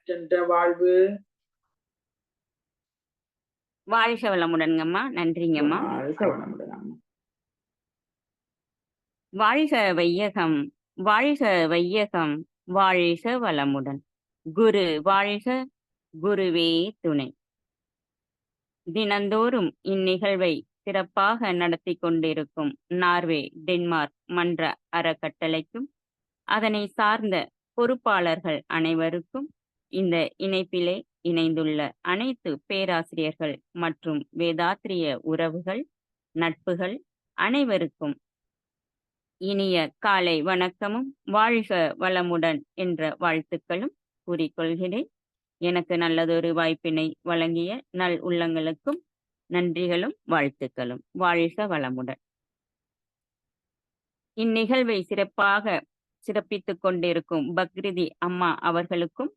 நற்றென்ற வாழ்வு. வாழ்க வளமுடன்ங்கம்மா. நன்றிங்கம்மா. வாழ்க வளமுடன் அம்மா. வாழ்க வையகம், வாழ்க வையகம், வாழ்க வளமுடன். குரு வாழ்க, குருவே துணை. தினந்தோறும் இந்நிகழ்வை சிறப்பாக நடத்தி கொண்டிருக்கும் நார்வே டென்மார்க் மன்ற அறக்கட்டளைக்கும் அதனை சார்ந்த பொறுப்பாளர்கள் அனைவருக்கும், இந்த இணைப்பிலே இணைந்துள்ள அனைத்து பேராசிரியர்கள் மற்றும் வேதாத்திரிய உறவுகள், நட்புகள் அனைவருக்கும் இனிய காலை வணக்கமும் வாழ்க வளமுடன் என்ற வாழ்த்துக்களும் கூறிக்கொள்கிறேன். எனக்கு நல்லதொரு வாய்ப்பினை வழங்கிய நல் உள்ளங்களுக்கும் நன்றிகளும் வாழ்த்துக்களும். வாழ்க வளமுடன். இந்நிகழ்வை சிறப்பாக சிறப்பித்துக் கொண்டிருக்கும் பக்ரிதி அம்மா அவர்களுக்கும்,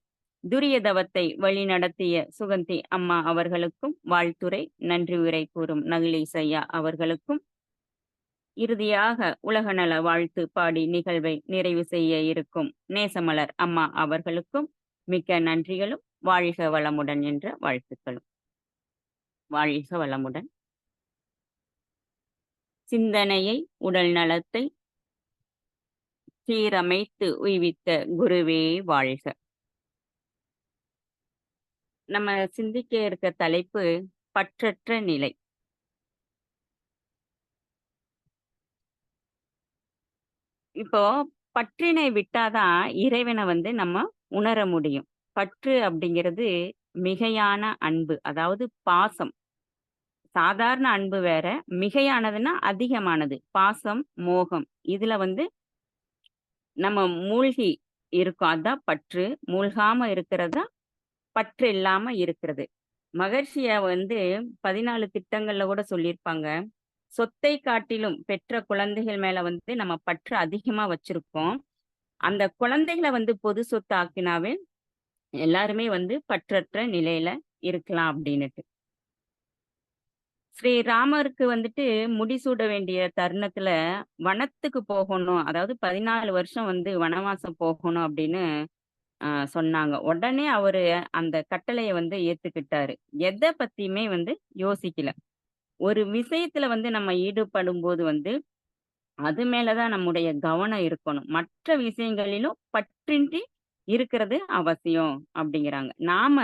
துரிய தவத்தை வழிநடத்திய சுகந்தி அம்மா அவர்களுக்கும் வாழ்த்துரை நன்றி உரை கூறும் நகிலேஷ் ஐயா அவர்களுக்கும், இறுதியாக உலகநல வாழ்த்து பாடி நிகழ்வை நிறைவு செய்ய இருக்கும் நேசமலர் அம்மா அவர்களுக்கும் மிக்க நன்றிகளும் வாழ்க வளமுடன் என்ற வாழ்த்துக்களும். வாழ்க வளமுடன். சிந்தனையை உடல் நலத்தை சீரமைத்து உய்வித்த குருவே வாழ்க. நம்ம சிந்திக்க இருக்க தலைப்பு பற்றற்ற நிலை. இப்போ பற்றினை விட்டாதான் இறைவனை நம்ம உணர முடியும். பற்று அப்படிங்கிறது மிகையான அன்பு, அதாவது பாசம். சாதாரண அன்பு வேற, மிகையானதுன்னா அதிகமானது. பாசம், மோகம், இதுல நம்ம மூழ்கி இருக்கோம். அதான் பற்று. மூழ்காம இருக்கிறதா பற்று இல்லாம இருக்கிறது. மகர்ஷிய 14 திட்டங்கள்ல கூட சொல்லியிருப்பாங்க, சொத்தை காட்டிலும் பெற்ற குழந்தைகள் மேல நம்ம பற்று அதிகமா வச்சிருக்கோம். அந்த குழந்தைகளை பொது சொத்து ஆக்கினாவே எல்லாருமே பற்றற்ற நிலையில இருக்கலாம் அப்படின்னுட்டு. ஸ்ரீராமருக்கு முடிசூட வேண்டிய தருணத்துல வனத்துக்கு போகணும், அதாவது 14 வருஷம் வனவாசம் போகணும் அப்படின்னு சொன்னாங்க. உடனே அவரு அந்த கட்டளைய ஏத்துக்கிட்டாரு. எதை பத்தியுமே யோசிக்கல. ஒரு விஷயத்துல நம்ம ஈடுபடும் போது அது மேலதான் நம்முடைய கவனம் இருக்கணும். மற்ற விஷயங்களிலும் பற்றின்றி இருக்கிறது அவசியம் அப்படிங்கிறாங்க. நாம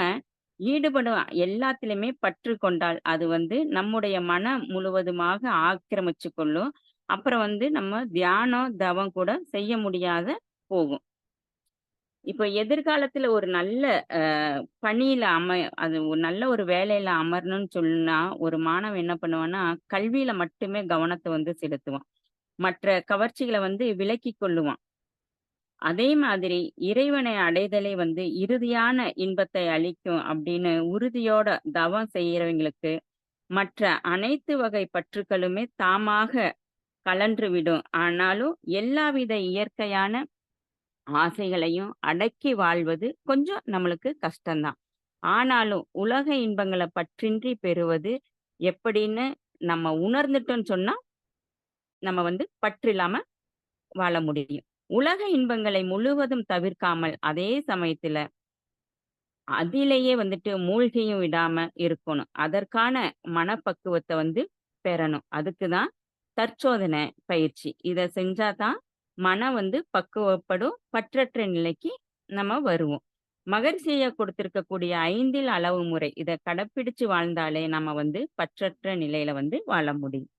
ஈடுபடும் எல்லாத்திலுமே பற்று கொண்டால் அது நம்முடைய மனம் முழுவதுமாக ஆக்கிரமிச்சு கொள்ளும். அப்புறம் நம்ம தியானம், தவம் கூட செய்ய முடியாத போகும். இப்ப எதிர்காலத்துல ஒரு நல்ல பணியில அது ஒரு நல்ல ஒரு வேலையில அமரணும்னு சொன்னா, ஒரு மாணவன் என்ன பண்ணுவான்னா, கல்வியில மட்டுமே கவனத்தை செலுத்துவான். மற்ற கவர்ச்சிகளை விலக்கிக் கொள்ளுவான். அதே மாதிரி இறைவனை அடைதலே இறுதியான இன்பத்தை அளிக்கும் அப்படின்னு உறுதியோட தவம் செய்யறவங்களுக்கு மற்ற அனைத்து வகை பற்றுக்களுமே தாமாக கலன்று விடும். ஆனாலும் எல்லாவித இயற்கையான ஆசைகளையும் அடக்கி வாழ்வது கொஞ்சம் நம்மளுக்கு கஷ்டம்தான். ஆனாலும் உலக இன்பங்களை பற்றின்றி பெறுவது எப்படின்னு நம்ம உணர்ந்துட்டோம்னு சொன்னா நம்ம பற்று இல்லாம வாழ முடியும். உலக இன்பங்களை முழுவதும் தவிர்க்காமல் அதே சமயத்துல அதிலேயே மூழ்கியும் விடாம இருக்கணும். அதற்கான மனப்பக்குவத்தை பெறணும். அதுக்குதான் தற்சோதனை பயிற்சி. இத செஞ்சாதான் மனம் பக்குவப்படும். பற்றற்ற நிலைக்கு நம்ம வருவோம். மகரிஷியா கொடுத்திருக்கக்கூடிய 5 அளவு முறை இதை கடைப்பிடிச்சு வாழ்ந்தாலே நம்ம பற்றற்ற நிலையில வாழ முடியும்.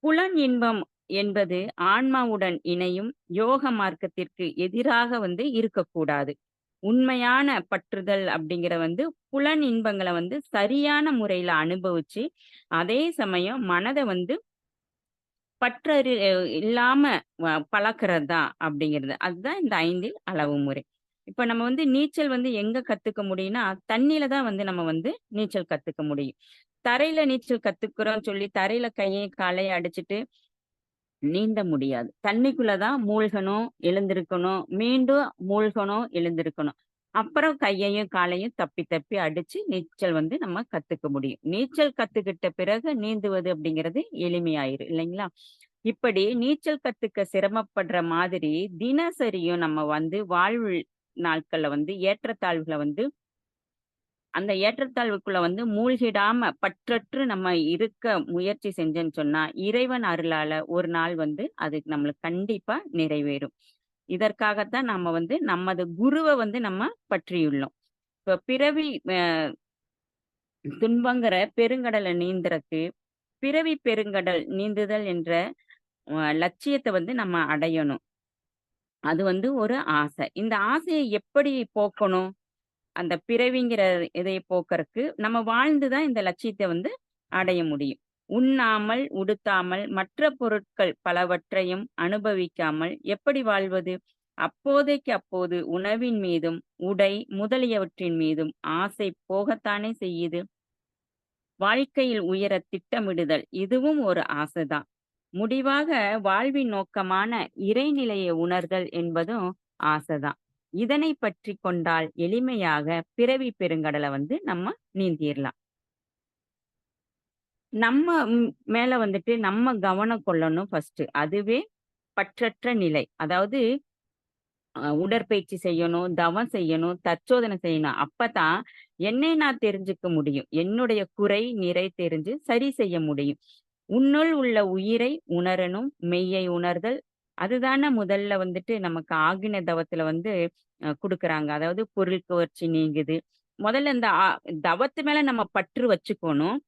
புலன் இன்பம் என்பது ஆன்மாவுடன் இணையும் யோக மார்க்கத்திற்கு எதிராக இருக்கக்கூடாது. உண்மையான பற்றுதல் அப்படிங்கிற புலன் இன்பங்களை சரியான முறையில அனுபவிச்சு அதே சமயம் மனதை பற்றறி இல்லாம பழக்கிறது தான் அப்படிங்கிறது. அதுதான் இந்த 5 அளவு முறை. இப்ப நம்ம நீச்சல் எங்க கத்துக்க முடியும்னா, தண்ணியில தான் நம்ம நீச்சல் கத்துக்க முடியும். தரையில நீச்சல் கத்துக்கிறோம்னு சொல்லி தரையில கையையும் காலையும் அடிச்சுட்டு நீந்த முடியாது. தண்ணிக்குள்ளதான் மூழ்கணும், எழுந்திருக்கணும், மீண்டும் மூழ்கணும், எழுந்திருக்கணும். அப்புறம் கையையும் காலையும் தப்பி தப்பி அடிச்சு நீச்சல் நம்ம கத்துக்க முடியும். நீச்சல் கத்துக்கிட்ட பிறகு நீந்துவது அப்படிங்கிறது எளிமையாயிரும் இல்லைங்களா? இப்படி நீச்சல் கத்துக்க சிரமப்படுற மாதிரி தினசரியும் நம்ம வாழ்வில் நாட்கள்ல வந்து ஏற்றத்தாழ்வுகள வந்து அந்த ஏற்றத்தாழ்வுக்குள்ள வந்து மூழ்கிடாம பற்றற்று நம்ம இருக்க முயற்சி செஞ்சேன்னு சொன்னா, இறைவன் அருளால ஒரு நாள் வந்து அது நம்மளுக்கு கண்டிப்பா நிறைவேறும். இதற்காகத்தான் நம்ம வந்து நமது குருவ வந்து நம்ம பற்றியுள்ளோம். இப்ப பிறவி துன்பங்கிற பெருங்கடல நீந்தறக்கு, பிறவி பெருங்கடல் நீந்துதல் என்ற லட்சியத்த வந்து நம்ம அடையணும். அது வந்து ஒரு ஆசை. இந்த ஆசைய எப்படி போக்கணும்? அந்த பிறவிங்கிற இதை போக்கறக்கு, நம்ம வாழ்ந்து தான் இந்த லட்சியத்த வந்து அடைய முடியும். உண்ணாமல், உடுத்தாமல், மற்ற பொருட்கள் பலவற்றையும் அனுபவிக்காமல் எப்படி வாழ்வது? அப்போதைக்கு அப்போது உணவின் மீதும், உடை முதலியவற்றின் மீதும் ஆசை போகத்தானே செய்யுது. வாழ்க்கையில் உயரத் திட்டமிடுதல், இதுவும் ஒரு ஆசைதான். முடிவாக வாழ்வின் நோக்கமான இறைநிலையை உணர்தல் என்பதும் ஆசைதான். இதனை பற்றிக் கொண்டால் எளிமையாக பிறவி பெருங்கடல வந்து நம்ம நீந்திரலாம். நம்ம மேல வந்துட்டு நம்ம கவனம் கொள்ளணும் ஃபர்ஸ்ட்டு. அதுவே பற்றற்ற நிலை. அதாவது உடற்பயிற்சி செய்யணும், தவம் செய்யணும், தற்சோதனை செய்யணும். அப்பதான் என்னை நான் தெரிஞ்சுக்க முடியும். என்னுடைய குறை, நிறை தெரிஞ்சு சரி செய்ய முடியும். உன்னுள் உள்ள உயிரை உணரணும், மெய்யை உணர்தல். அதுதானே முதல்ல வந்துட்டு நமக்கு ஆக்ஞ தவத்துல வந்து குடுக்குறாங்க. அதாவது பொருள் கவர்ச்சி நீங்குது. முதல்ல இந்த தவத்து மேல நம்ம பற்று வச்சுக்கணும்.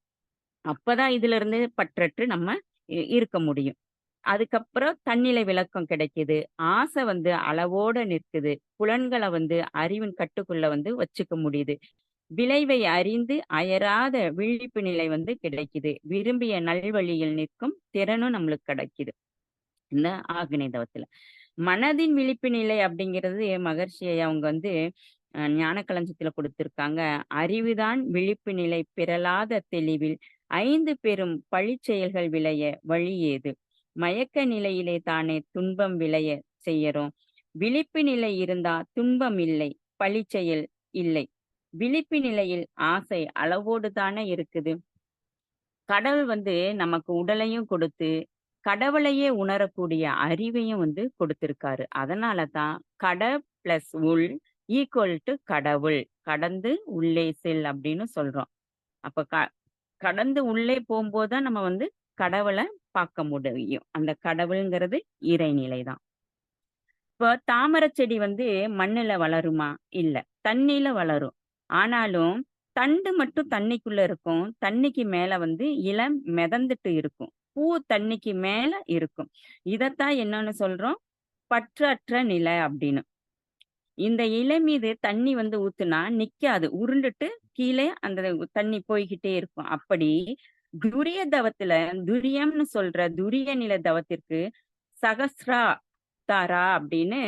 அப்பதான் இதிலிருந்து பற்றற்று நம்ம இருக்க முடியும். அதுக்கப்புறம் தன்னிலை விளக்கம் கிடைக்குது. ஆசை வந்து அளவோட நிற்குது. புலன்கள வந்து அறிவின் கட்டுக்குள்ள வந்து வச்சுக்க முடியுது. விளைவை அறிந்து அயராத விழிப்பு நிலை வந்து கிடைக்குது. விரும்பிய நல்வழியில் நிற்கும் திறனும் நம்மளுக்கு கிடைக்குது. இந்த ஆக்ஞை தவத்துல. மனதின் விழிப்பு நிலை அப்படிங்கிறது மகர்ஷி அவங்க வந்து ஞான களஞ்சியத்துல கொடுத்திருக்காங்க. அறிவுதான் விழிப்பு நிலை பெறலாத தெளிவில் 5 பெரும் பழிச்செயல்கள் விளைய வழி ஏது? மயக்க நிலையிலே தானே துன்பம் விளைய செய்யறோம். விழிப்பு நிலை இருந்தா துன்பம் இல்லை, பழிச்செயல் இல்லை. விழிப்பு நிலையில் ஆசை அளவோடு தானே இருக்குது. கடவுள் வந்து நமக்கு உடலையும் கொடுத்து, கடவுளையே உணரக்கூடிய அறிவையும் வந்து கொடுத்திருக்காரு. அதனால தான் கட பிளஸ் உள் ஈக்குவல் டு கடவுள். கடந்து உள்ளே செல் அப்படின்னு சொல்றோம். அப்ப கடந்து உள்ளே போம்போது தான் நம்ம வந்து கடவுள பார்க்க முடியும். அந்த கடவுள்ங்கிறது இறைநிலை தான். இப்போ தாமரை செடி வந்து மண்ணுல வளருமா? இல்ல. தண்ணீல வளரும். ஆனாலும் தண்டு மட்டும் தண்ணிக்குள்ள இருக்கும். தண்ணிக்கு மேல வந்து இலை மிதந்துட்டு இருக்கும். பூ தண்ணிக்கு மேல இருக்கும். இதத்தான் என்னன்னு சொல்றோம்? பற்றற்ற நிலை அப்படின்னு. இந்த இலை மீது தண்ணி வந்து ஊத்துனா நிக்காது. உருண்டுட்டு கீழே அந்த தண்ணி போய்க்கிட்டே இருக்கும். அப்படி துரிய தவத்துல துரியம்னு சொல்ற துரிய நிலை தவத்திற்கு சகஸ்ரா தாரா அப்படின்னு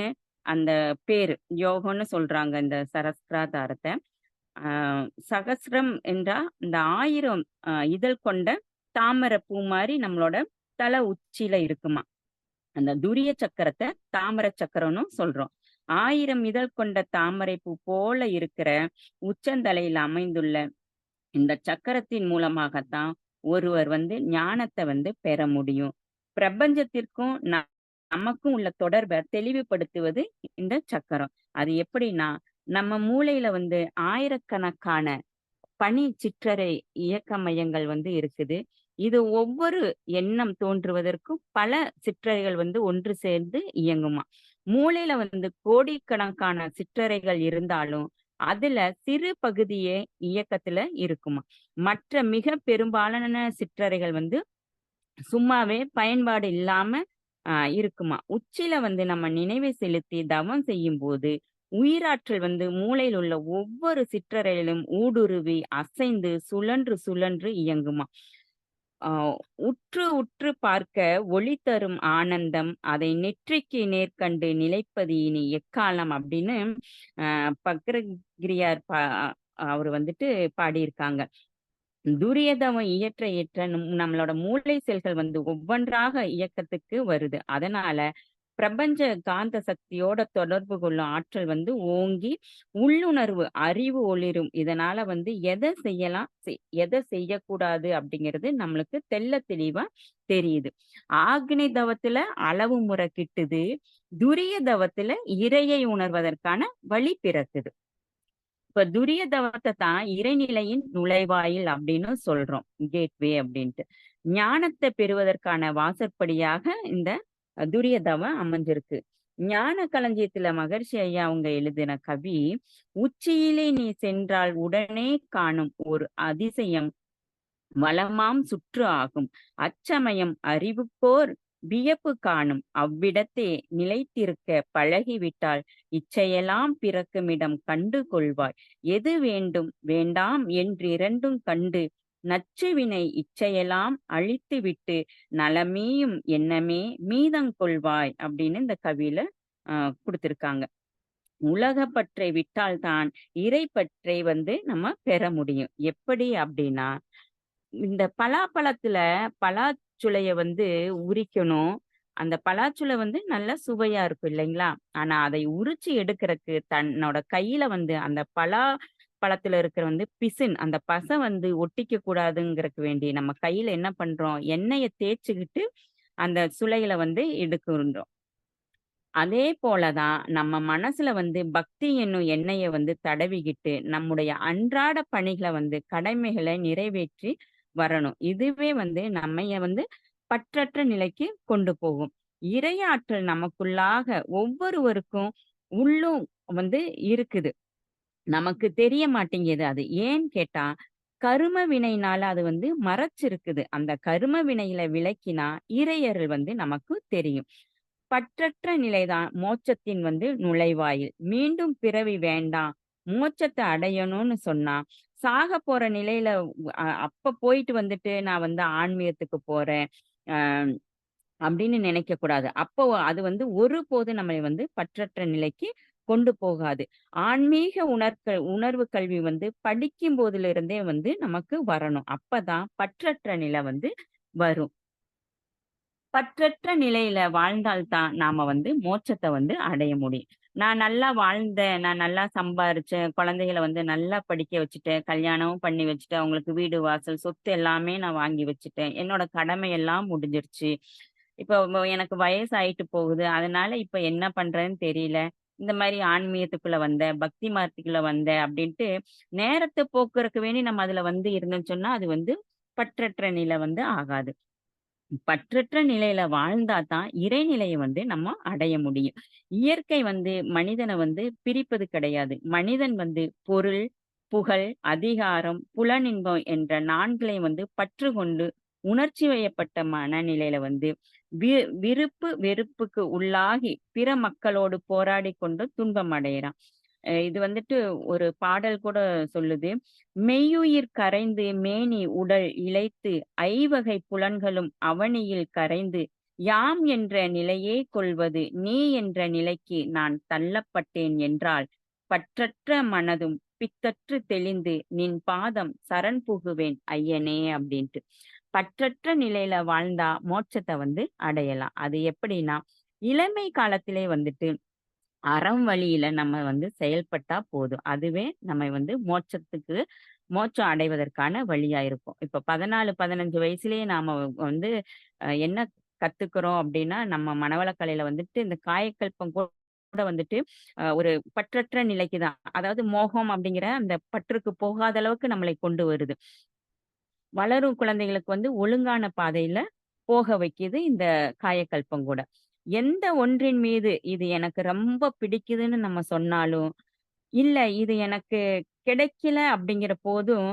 அந்த பேரு. யோகம்னு சொல்றாங்க இந்த சகஸ்ராதாரத்த. ஆ சகஸ்ரம் என்றா இந்த 1000 இதழ் கொண்ட தாமரை பூ மாரி நம்மளோட தல உச்சியில இருக்குமாம். அந்த துரிய சக்கரத்த தாமரை சக்கரம்னு சொல்றோம். 1000 இதழ் கொண்ட தாமரை பூ போல இருக்கிற உச்சந்தலையில் அமைந்துள்ள இந்த சக்கரத்தின் மூலமாகத்தான் ஒருவர் வந்து ஞானத்த வந்து பெற முடியும். பிரபஞ்சத்திற்கும் நமக்கும் உள்ள தொடர்பை தெளிவுபடுத்துவது இந்த சக்கரம். அது எப்படின்னா, நம்ம மூளையில வந்து ஆயிரக்கணக்கான பனி சிற்றறை இயக்க மையங்கள் வந்து இருக்குது. இது ஒவ்வொரு எண்ணம் தோன்றுவதற்கும் பல சிற்றறைகள் வந்து ஒன்று சேர்ந்து இயங்குமாம். மூளையில வந்து கோடிக்கணக்கான சிற்றறைகள் இருந்தாலும், அதுல சிறு பகுதியே இயக்கத்துல இருக்குமாம். மற்ற மிக பெரும்பாலான சிற்றறைகள் வந்து சும்மாவே பயன்பாடு இல்லாம இருக்குமாம். உச்சியில வந்து நம்ம நினைவை செலுத்தி தவம் செய்யும்போது, உயிராற்றல் வந்து மூளையில் உள்ள ஒவ்வொரு சிற்றறையிலும் ஊடுருவி, அசைந்து, சுழன்று சுழன்று இயங்குமாம். ஆ உற்று உற்று பார்க்க ஒளி தரும் ஆனந்தம், அதை நெற்றிக்கு நேர்கண்டு நிலைப்பது இனி எக்காலம் அப்படின்னு பக்ரகிரியார் அவரு வந்துட்டு பாடியிருக்காங்க. துரியதவம் இயற்ற இயற்ற நம்மளோட மூளை செல்கள் வந்து ஒவ்வொன்றாக இயக்கத்துக்கு வருது. அதனால பிரபஞ்ச காந்த சக்தியோட தொடர்பு கொள்ளும் ஆற்றல் வந்து ஓங்கி உள்ளுணர்வு அறிவு ஒளிரும். இதனால வந்து எதை செய்யலாம், எதை செய்யக்கூடாது அப்படிங்கிறது நம்மளுக்கு தெள்ளத் தெளிவா தெரியுது. ஆக்னி தவத்துல அளவு முறை கிட்டுது. துரிய தவத்துல இறையை உணர்வதற்கான வழி பிறக்குது. இப்ப துரிய தவத்தை தான் இறைநிலையின் நுழைவாயில் அப்படின்னு சொல்றோம். கேட்வே அப்படின்ட்டு. ஞானத்தை பெறுவதற்கான வாசற்படியாக இந்த துரிய தவம் அமைஞ்சிருக்கு. ஞான களஞ்சியத்துல மகர்ஷி ஐயா அவங்க எழுதின கவி, உச்சியிலே நீ சென்றால் உடனே காணும் ஒரு அதிசயம் வளமாம் சுற்று ஆகும். அச்சமயம் அறிவுக்கோர் வியப்பு காணும். அவ்விடத்தே நிலைத்திருக்க பழகிவிட்டால் இச்சையெல்லாம் பிறக்குமிடம் கண்டு கொள்வாய். எது வேண்டும் வேண்டாம் என்றிரண்டும் கண்டு நச்சுவினை இச்சையெல்லாம் அழித்துவிட்டு நலமேயும் எண்ணமே மீதங்கொள்வாய் அப்படின்னு இந்த கவியில கொடுத்திருக்காங்க. உலகப்பற்றை விட்டால்தான் இறைப்பற்றை நம்ம பெற முடியும். எப்படி அப்படின்னா, இந்த பலாப்பழத்துல பலாச்சுளைய உரிக்கணும். அந்த பலாச்சுளை நல்ல சுவையா இருக்கும் இல்லைங்களா? ஆனா அதை உரிச்சு எடுக்கறக்கு தன்னோட கையில அந்த பழத்துல இருக்கிற பிசின், அந்த பசை ஒட்டிக்க கூடாதுங்கிறக்கு வேண்டி நம்ம கையில என்ன பண்றோம்? எண்ணெய தேய்ச்சுக்கிட்டு அந்த சுளையில எடுக்கின்றோம். அதே போலதான் நம்ம மனசுல பக்தி என்னும் எண்ணெய தடவிக்கிட்டு நம்முடைய அன்றாட பணிகளை கடமைகளை நிறைவேற்றி வரணும். இதுவே நம்மைய பற்றற்ற நிலைக்கு கொண்டு போகும். இறையாற்றல் நமக்குள்ளாக ஒவ்வொருவருக்கும் உள்ளும் இருக்குது. நமக்கு தெரிய மாட்டேங்குது அது. ஏன்னு கேட்டா, கரும வினையினால அது மறைச்சிருக்குது. அந்த கரும வினையில விலக்கினா இறையருள் நமக்கு தெரியும். பற்றற்ற நிலைதான் மோட்சத்தின் நுழைவாயில். மீண்டும் பிறவி வேண்டாம், மோட்சத்தை அடையணும்னு சொன்னா, சாக போற நிலையில அப்ப போயிட்டு நான் ஆன்மீகத்துக்கு போறேன் அப்படின்னு நினைக்க கூடாது. அப்போ அது ஒருபோதும் நம்மளை பற்றற்ற நிலைக்கு கொண்டு போகாது. ஆன்மீக உணர்வு கல்வி படிக்கும் போதிலிருந்தே நமக்கு வரணும். அப்பதான் பற்றற்ற நிலை வரும். பற்றற்ற நிலையில வாழ்ந்தால்தான் நாம மோட்சத்தை அடைய முடியும். நான் நல்லா வாழ்ந்தேன், நான் நல்லா சம்பாரிச்சேன், குழந்தைகள நல்லா படிக்க வச்சுட்டேன், கல்யாணமும் பண்ணி வச்சுட்டேன், அவங்களுக்கு வீடு, வாசல், சொத்து எல்லாமே நான் வாங்கி வச்சுட்டேன். என்னோட கடமை எல்லாம் முடிஞ்சிருச்சு. இப்போ எனக்கு வயசு ஆயிட்டு போகுது. அதனால இப்ப என்ன பண்றதுன்னு தெரியல. இந்த மாரி ஆன்மீகத்துக்குள்ள வந்தேன், பக்தி மார்க்கத்துக்குள்ள வந்தேன் அப்படின்ட்டு நேரத்த போக்குறதுக்கு வேண்டி நம்ம அதுல இருந்தோம்னு சொன்னா, அது பற்றற்ற நிலை ஆகாது. பற்றற்ற நிலையில வாழ்ந்தா தான் இறைநிலையை நம்ம அடைய முடியும். இயற்கை மனிதனை பிரிப்பது கிடையாது. மனிதன் பொருள், புகழ், அதிகாரம், புலனின்பம் என்ற 4ஐயும் பற்று கொண்டு உணர்ச்சி வயப்பட்ட மனநிலையில விருப்பு வெறுப்புக்கு உள்ளாகி பிற மக்களோடு போராடி கொண்டு துன்பம் அடையறான். இது ஒரு பாடல் கூட சொல்லுது. மெய்யுயிர் கரைந்து மேனி உடல் இளைத்து ஐவகை புலன்களும் அவனியில் கரைந்து யாம் என்ற நிலையே கொள்வது நீ என்ற நிலைக்கு நான் தள்ளப்பட்டேன் என்றால் பற்றற்ற மனதும் பித்தற்று தெளிந்து நின் பாதம் சரண் புகுவேன் ஐயனே அப்படின்ட்டு. பற்றற்ற நிலையில வாழ்ந்தா மோட்சத்தை அடையலாம். அது எப்படின்னா, இளமை காலத்திலே அறம் வழியில நம்ம செயல்பட்டா போதும். அதுவே நம்ம மோட்சம் அடைவதற்கான வழியா இருக்கும். இப்ப 14, 15 வயசுலயே நாம என்ன கத்துக்கிறோம் அப்படின்னா, நம்ம மனவளக்கலையில இந்த காயக்கல்பம் கூட ஒரு பற்றற்ற நிலைக்கு தான். அதாவது மோகம் அப்படிங்கிற அந்த பற்றுக்கு போகாத அளவுக்கு நம்மளை கொண்டு வருது. வளரும் குழந்தைகளுக்கு ஒழுங்கான பாதையில போக வைக்குது இந்த காயக்கல்பம் கூட. எந்த ஒன்றின் மீது இது எனக்கு ரொம்ப பிடிக்குதுன்னு நம்ம சொன்னாலும், இல்ல இது எனக்கு கிடைக்கல அப்படிங்கிற போதும்,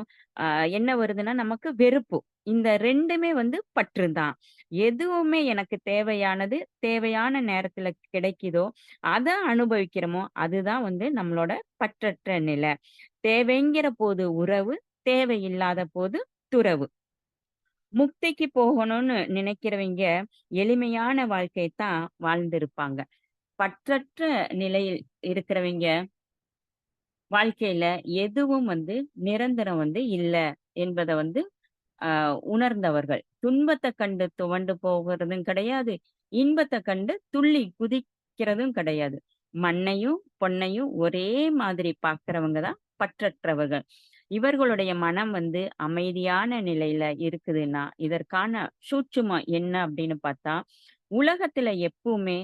என்ன வருதுன்னா நமக்கு வெறுப்பு. இந்த 2மே பற்று தான். எதுவுமே எனக்கு தேவையானது, தேவையான நேரத்துல கிடைக்குதோ, அத அனுபவிக்கிறோமோ, அதுதான் நம்மளோட பற்றற்ற நிலை. தேவைங்கிற போது உறவு, தேவையில்லாத போது துறவு. முக்திக்கு போகணும்னு நினைக்கிறவங்க எளிமையான வாழ்க்கையத்தான் வாழ்ந்திருப்பாங்க. பற்றற்ற நிலையில் இருக்கிறவங்க வாழ்க்கையில எதுவும் நிரந்தரம் இல்ல என்பத உணர்ந்தவர்கள். துன்பத்த கண்டு துவண்டு போகிறதும் கிடையாது. இன்பத்த கண்டு துள்ளி குதிக்கிறதும் கிடையாது. மண்ணையும் பொன்னையும் ஒரே மாதிரி பார்க்கிறவங்க தான் பற்றற்றவர்கள். இவர்களுடைய மனம் அமைதியான நிலையில இருக்குதுன்னா, இதற்கான சூட்சுமம் என்ன அப்படின்னு பார்த்தா, உலகத்துல எப்பவுமே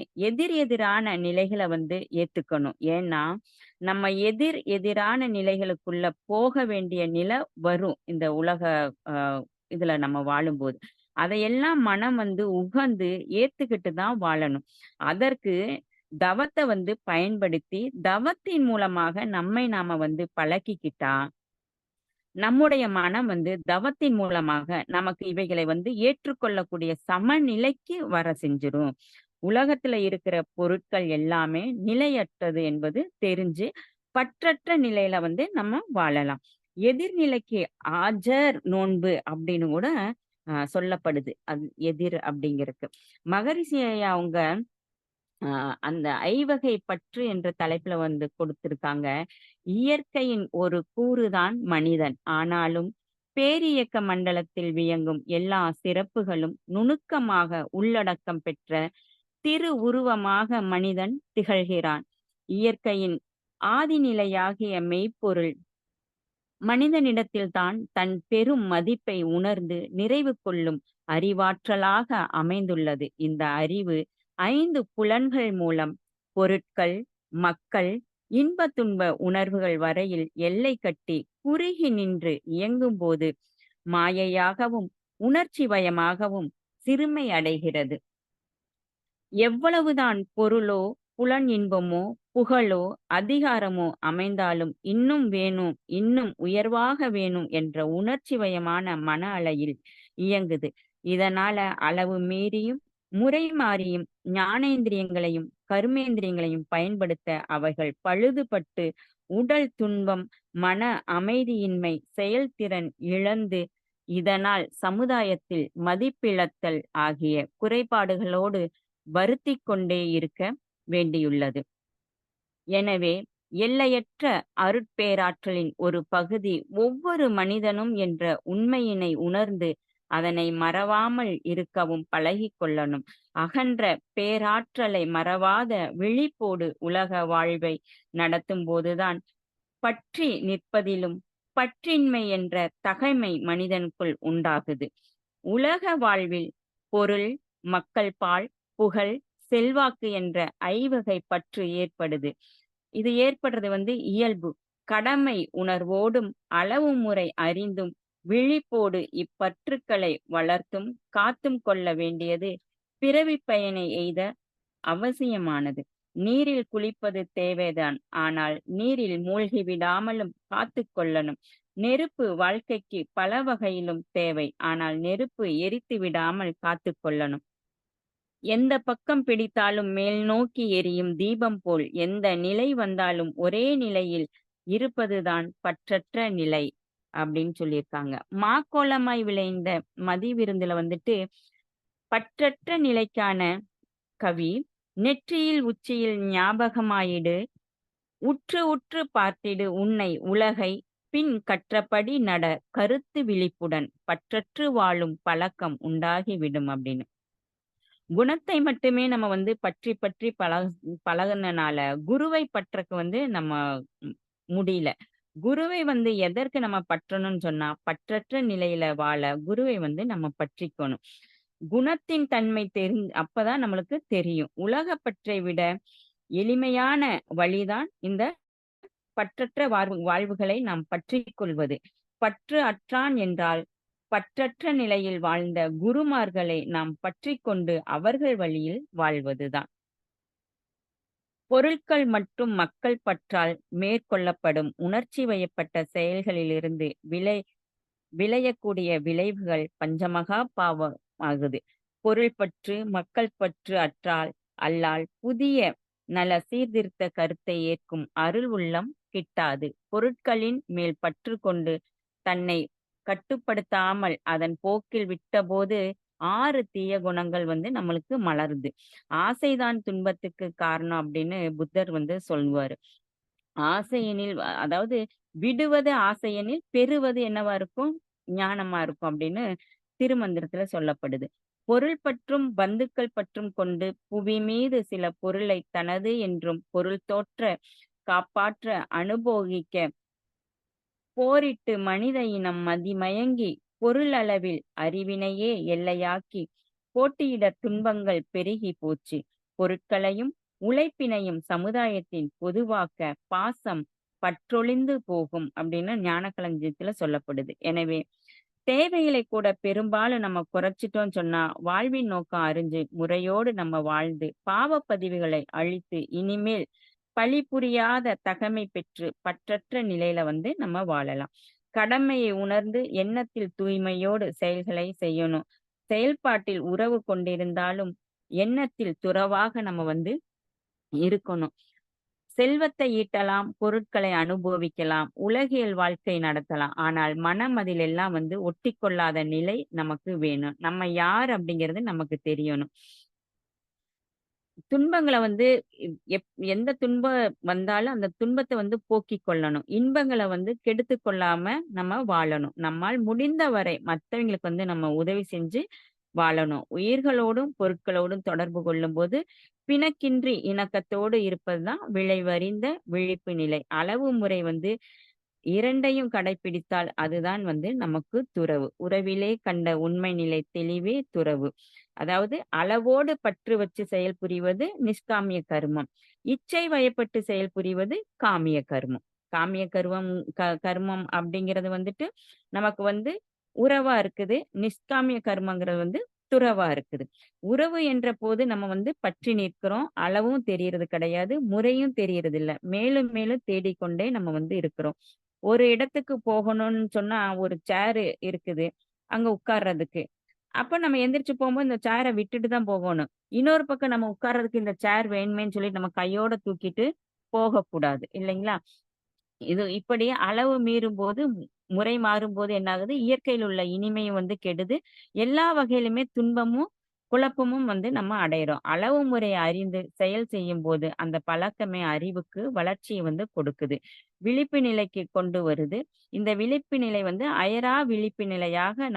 எதிரான நிலைகள வந்து ஏத்துக்கணும். ஏன்னா, நம்ம எதிரான நிலைகளுக்குள்ள போக வேண்டிய நிலை வரும். இந்த உலக அ இதுல நம்ம வாழும்போது. அதையெல்லாம் மனம் வந்து உகந்து ஏத்துக்கிட்டு தான் வாழணும். அதற்கு தவத்த வந்து பயன்படுத்தி, தவத்தின் மூலமாக நம்மை நாம வந்து பழக்கிக்கிட்டா, நம்முடைய மனம் வந்து தவத்தின் மூலமாக நமக்கு இவைகளை வந்து ஏற்றுக்கொள்ளக்கூடிய சமநிலைக்கு வர செஞ்சிரும். உலகத்துல இருக்கிற பொருட்கள் எல்லாமே நிலையற்றது என்பது தெரிஞ்சு, பற்றற்ற நிலையில வந்து நம்ம வாழலாம். எதிர்நிலைக்கு ஆஜர் நோன்பு அப்படின்னு கூட சொல்லப்படுது. அது எதிர் அப்படிங்கிறதுக்கு. மகரிஷி ஐயா அவங்க அந்த ஐவகை பற்று என்ற தலைப்புல வந்து கொடுத்திருக்காங்க. இயற்கையின் ஒரு கூறுதான் மனிதன். ஆனாலும் பேரியக்க மண்டலத்தில் வியங்கும் எல்லா சிறப்புகளும் நுணுக்கமாக உள்ளடக்கம் பெற்ற திருவுருவமாக மனிதன் திகழ்கிறான். இயற்கையின் ஆதிநிலையாகிய மெய்ப்பொருள் மனிதனிடத்தில்தான் தன் பெரும் மதிப்பை உணர்ந்து நிறைவு கொள்ளும் அறிவாற்றலாக அமைந்துள்ளது. இந்த அறிவு 5 புலன்கள் மூலம் பொருட்கள், மக்கள், இன்ப துன்ப உணர்வுகள் வரையில் எல்லை கட்டி குறுகி நின்று இயங்கும்போது மாயையாகவும் உணர்ச்சிவயமாகவும் சிறுமை அடைகிறது. எவ்வளவுதான் பொருளோ, புலன் இன்பமோ, புகழோ, அதிகாரமோ அமைந்தாலும் இன்னும் வேணும், இன்னும் உயர்வாக வேணும் என்ற உணர்ச்சிவயமான மன அலையில் இயங்குது. இதனால அளவு மீறியும், முறை மாறியும் ஞானேந்திரியங்களையும், கர்மேந்திரியங்களையும் பயன்படுத்த அவைகள் பழுதுபட்டு உடல் துன்பம், மன அமைதியின்மை, செயல்திறன் இழந்து இதனால் சமுதாயத்தில் மதிப்பிழத்தல் ஆகிய குறைபாடுகளோடு வருத்திக் கொண்டே இருக்க வேண்டியுள்ளது. எனவே எல்லையற்ற அருட்பேராற்றலின் ஒரு பகுதி ஒவ்வொரு மனிதனும் என்ற உண்மையினை உணர்ந்து அதனை மறவாமல் இருக்கவும் பழகிக் கொள்ளணும். அகன்ற பேராற்றலை மறவாத விழிப்போடு உலக வாழ்வை நடத்தும் போதுதான் பற்றி நிற்பதிலும் பற்றின்மை என்ற தகைமை மனிதனுக்குள் உண்டாகுது. உலக வாழ்வில் பொருள், மக்கள் பால், புகழ், செல்வாக்கு என்ற ஐவகை பற்று ஏற்படுது. இது ஏற்படுறது வந்து இயல்பு. கடமை உணர்வோடும் அளவு முறை அறிந்தும் விழிப்போடு இப்பற்றுக்களை வளர்த்தும் காத்தும் கொள்ள வேண்டியது பிறவிப் பயனை எய்த அவசியமானது. நீரில் குளிப்பது தேவைதான். ஆனால் நீரில் மூழ்கி விடாமலும் காத்துக் கொள்ளணும். நெருப்பு வாழ்க்கைக்கு பல வகையிலும் தேவை. ஆனால் நெருப்பு எரித்து விடாமல் காத்துக் கொள்ளணும். எந்த பக்கம் பிடித்தாலும் மேல் நோக்கி எரியும் தீபம் போல் எந்த நிலை வந்தாலும் ஒரே நிலையில் இருப்பதுதான் பற்றற்ற நிலை அப்படின்னு சொல்லியிருக்காங்க. மாக்கோலமாய் விளைந்த மதி விருந்துல வந்துட்டு பற்றற்ற நிலைக்கான கவி நெற்றியில் உச்சியில் ஞாபகமாயிடு உற்று உற்று பார்த்திடு உன்னை உலகை பின் கற்றபடி நட கருத்து விழிப்புடன் பற்றற்று வாழும் பழக்கம் உண்டாகிவிடும் அப்படின்னு. குணத்தை மட்டுமே நம்ம வந்து பற்றி பற்றி பழகுனனால குருவை பற்றக்கு வந்து நம்ம முடியல. குருவை வந்து எதற்கு நம்ம பற்றணும்னு சொன்னா, பற்றற்ற நிலையில வாழ குருவை வந்து நம்ம பற்றிக்கணும். குணத்தின் தன்மை அப்பதான் நம்மளுக்கு தெரியும். உலகப் பற்றை விட எளிமையான வழிதான் இந்த பற்றற்ற வாழ்வுகளை நாம் பற்றிக் கொள்வது. பற்று அற்றான் என்றால் பற்றற்ற நிலையில் வாழ்ந்த குருமார்களை நாம் பற்றிக் கொண்டு அவர்கள் வழியில் வாழ்வதுதான். பொருட்கள் மற்றும் மக்கள் பற்றால் மேற்கொள்ளப்படும் உணர்ச்சி வயப்பட்ட செயல்களிலிருந்து விளையக்கூடிய விளைவுகள் பஞ்சமகா பாவம் ஆகுது. பொருள் பற்று, மக்கள் பற்று அல்லால் புதிய நல சீர்திருத்த கருத்தை ஏற்கும் அருள் உள்ளம் கிட்டாது. பொருட்களின் மேல் பற்று கொண்டு தன்னை கட்டுப்படுத்தாமல் அதன் போக்கில் விட்டபோது 6 தீய குணங்கள் வந்து நம்மளுக்கு மலருது. ஆசைதான் துன்பத்துக்கு காரணம் அப்படின்னு புத்தர் வந்து சொல்லுவாரு. ஆசையெனில் அதாவது விடுவது ஆசையெனில் பெறுவது என்னவா இருக்கும்? ஞானமா இருக்கும் அப்படின்னு திருமந்திரத்துல சொல்லப்படுது. பொருள் பற்றும் பந்துக்கள் பற்றும் கொண்டு புவி மீது சில பொருளை தனது என்றும் பொருள் தோற்ற காப்பாற்ற அனுபோகிக்க போரிட்டு மனித இனம் மதிமயங்கி பொருளளவில் அறிவினையே எல்லையாக்கி போட்டியிட துன்பங்கள் பெருகி போச்சு. பொருட்களையும் உழைப்பினையும் சமுதாயத்தின் பொதுவாக்க பாசம் பற்றொழிந்து போகும் அப்படின்னு ஞானக்களஞ்சியத்துல சொல்லப்படுது. எனவே தேவைகளை கூட பெரும்பாலும் நம்ம குறைச்சிட்டோம்னு சொன்னா, வாழ்வின் நோக்கம் அறிஞ்சு, முறையோடு நம்ம வாழ்ந்து, பாவப்பதிவுகளை அழித்து, இனிமேல் பழி புரியாத தகைமை பெற்று, பற்றற்ற நிலையில நம்ம வாழலாம். கடமையை உணர்ந்து, எண்ணத்தில் தூய்மையோடு செயல்களை செய்யணும். செயல்பாட்டில் உறவு கொண்டிருந்தாலும், எண்ணத்தில் துறவாக நம்ம இருக்கணும். செல்வத்தை ஈட்டலாம், பொருட்களை அனுபவிக்கலாம், உலகியல் வாழ்க்கை நடத்தலாம். ஆனால் மனம் அதிலெல்லாம் ஒட்டிக்கொள்ளாத நிலை நமக்கு வேணும். நம்ம யார் அப்படிங்கிறது நமக்கு தெரியணும். துன்பங்கள எந்த துன்பம் வந்தாலும் அந்த துன்பத்த போக்கிக் கொள்ளணும். இன்பங்கள கெடுத்துக் கொள்ளாம நம்ம வாழணும். நம்மால் முடிந்த வரை மத்தவங்களுக்கு நம்ம உதவி செஞ்சு வாழணும். உயிர்களோடும், பொருட்களோடும் தொடர்பு கொள்ளும்போது, பிணக்கின்றி இணக்கத்தோடு இருப்பதுதான் விளைவறிந்த விழிப்பு நிலை. அளவு முறை 2யும் கடைப்பிடித்தால் அதுதான் நமக்கு துறவு. உறவிலே கண்ட உண்மை நிலை தெளிவே துறவு. அதாவது அளவோடு பற்று வச்சு செயல் புரிவது நிஷ்காமிய கர்மம். இச்சை வயப்பட்டு செயல் புரிவது காமிய கர்மம். காமிய கர்மம் அப்படிங்கிறது நமக்கு உறவா இருக்குது. நிஷ்காமிய கர்மங்கிறது துறவா இருக்குது. உறவு என்ற போது நம்ம பற்றி நிற்கிறோம். அளவும் தெரியறது கிடையாது. முறையும் தெரியறது இல்ல. மேலும் மேலும் தேடிக்கொண்டே நம்ம இருக்கிறோம். ஒரு இடத்துக்கு போகணும்னு சொன்னா ஒரு சேரு இருக்குது. அங்க உட்கார்றதுக்கு. அப்ப நம்ம எந்திரிச்சு போம்போது இந்த சேர விட்டுட்டு தான் போகணும். இன்னொரு பக்கம் நம்ம உட்கார்றதுக்கு இந்த சேர் வேணுமேன்னு சொல்லி நம்ம கையோட தூக்கிட்டு போகக்கூடாது. இல்லைங்களா? இது இப்படி அளவு மீறும்போது, முறை மாறும்போது என்ன ஆகுது? இயற்கையில் உள்ள இனிமையும் கெடுது. எல்லா வகையிலுமே துன்பமும், குழப்பமும் நம்ம அடையிறோம். அளவு முறையை அறிந்து செயல் செய்யும்போது, அந்த பழக்கமே அறிவுக்கு வளர்ச்சியை கொடுக்குது. விழிப்பு நிலைக்கு கொண்டு வருது. இந்த விழிப்பு நிலை அயரா விழிப்பு நிலையாக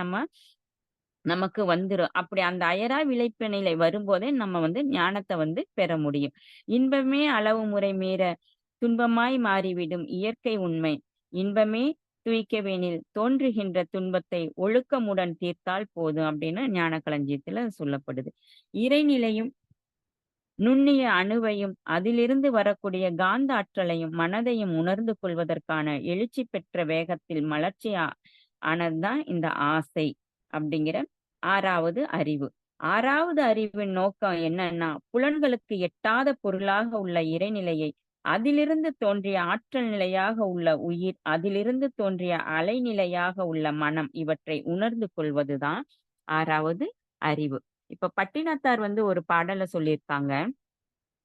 நமக்கு வந்துரும். அப்படி அந்த அயரா விழிப்பு நிலை வரும்போதே நம்ம ஞானத்த பெற முடியும். இன்பமே அளவு முறை மீற துன்பமாய் மாறிவிடும் இயற்கை உண்மை. இன்பமே துய்க்கவேனில் தோன்றுகின்ற துன்பத்தை ஒழுக்கமுடன் தீர்த்தால் போதும் அப்படின்னு ஞானக்களஞ்சியத்துல சொல்லப்படுது. இறைநிலையும் நுண்ணிய அணுவையும் அதிலிருந்து வரக்கூடிய காந்த ஆற்றலையும் மனதையும் உணர்ந்து கொள்வதற்கான எழுச்சி பெற்ற வேகத்தில் மலர்ச்சி ஆனதுதான் இந்த ஆசை அப்படிங்கிற 6வது அறிவு. 6வது அறிவின் நோக்கம் என்னன்னா, புலன்களுக்கு எட்டாத பொருளாக உள்ள இறைநிலையை, அதிலிருந்து தோன்றிய ஆற்றல் நிலையாக உள்ள உயிர், அதிலிருந்து தோன்றிய அலைநிலையாக உள்ள மனம், இவற்றை உணர்ந்து கொள்வதுதான் 6வது அறிவு. இப்ப பட்டினத்தார் ஒரு பாடல சொல்லியிருக்காங்க.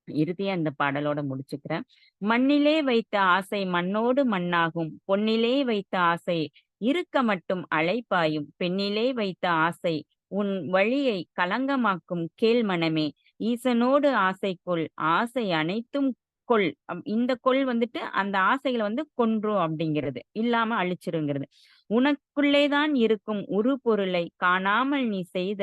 இறுதியா இந்த பாடலோட முடிச்சுக்கிறேன். மண்ணிலே வைத்த ஆசை மண்ணோடு மண்ணாகும், பொன்னிலே வைத்த ஆசை இருக்க மட்டும் அலைபாயும், பெண்ணிலே வைத்த ஆசை உன் வழியை களங்கமாக்கும் கேள் மனமே, ஈசனோடு ஆசை கொள், ஆசை அனைத்தும் கொள். இந்த கொள் அந்த ஆசைகளை கொன்றும் அப்படிங்கிறது, இல்லாம அழிச்சிருங்கிறது. உனக்குள்ளேதான் இருக்கும் உரு பொருளை காணாமல் நீ செய்த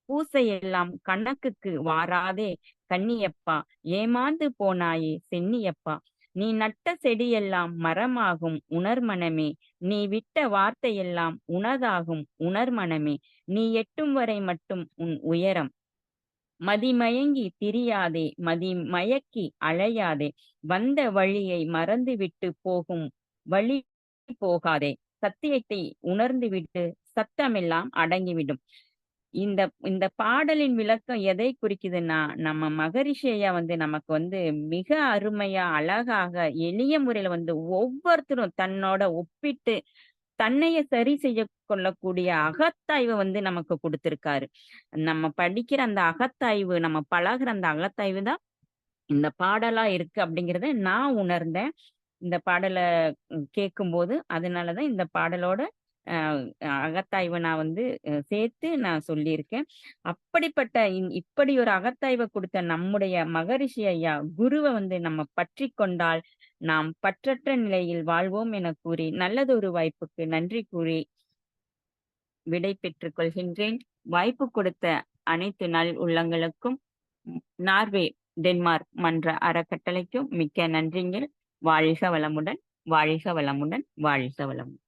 பூசையெல்லாம் கணக்குக்கு வாராதே கன்னியப்பா, ஏமாந்து போனாயே சென்னியப்பா. நீ நட்ட செடியெல்லாம் மரமாகும் உணர்மனமே, நீ விட்ட வார்த்தையெல்லாம் உனதாகும் உணர்மனமே, நீ எட்டும் வரை மட்டும் உன் உயரம். மதிமயங்கி திரியாதே, மதிமயக்கி அலையாதே, வந்த வழியை மறந்துவிட்டு போகும் வழி போகாதே, சத்தியத்தை உணர்ந்துவிட்டு சத்தமெல்லாம் அடங்கிவிடும். இந்த இந்த பாடலின் விளக்கம் எதை குறிக்குதுன்னா, நம்ம மகரிஷி ஐயா நமக்கு மிக அருமையா, அழகாக, எளிய முறையில ஒவ்வொருத்தரும் தன்னோட ஒப்பிட்டு தன்னைய சரி செய்ய கொள்ளக்கூடிய அகத்தாய்வை நமக்கு கொடுத்திருக்காரு. நம்ம படிக்கிற அந்த அகத்தாய்வு, நம்ம பழகுற அந்த அகத்தாய்வு தான் இந்த பாடலா இருக்கு அப்படிங்கிறத நான் உணர்ந்தேன். இந்த பாடல கேட்கும்போது. அதனாலதான் இந்த பாடலோட அகத்தாய்வை நான் சேர்த்து நான் சொல்லியிருக்கேன். அப்படிப்பட்ட இப்படி ஒரு அகத்தாய்வை கொடுத்த நம்முடைய மகரிஷி ஐயா குருவை நம்ம பற்றி கொண்டால் நாம் பற்றற்ற நிலையில் வாழ்வோம் என கூறி, நல்லதொரு வாய்ப்புக்கு நன்றி கூறி விடை பெற்றுக் கொள்கின்றேன். வாய்ப்பு கொடுத்த அனைத்து நல் உள்ளங்களுக்கும், நார்வே டென்மார்க் மன்ற அறக்கட்டளைக்கும் மிக்க நன்றிகள். வாழ்க வளமுடன், வாழ்க வளமுடன், வாழ்க வளமுடன்.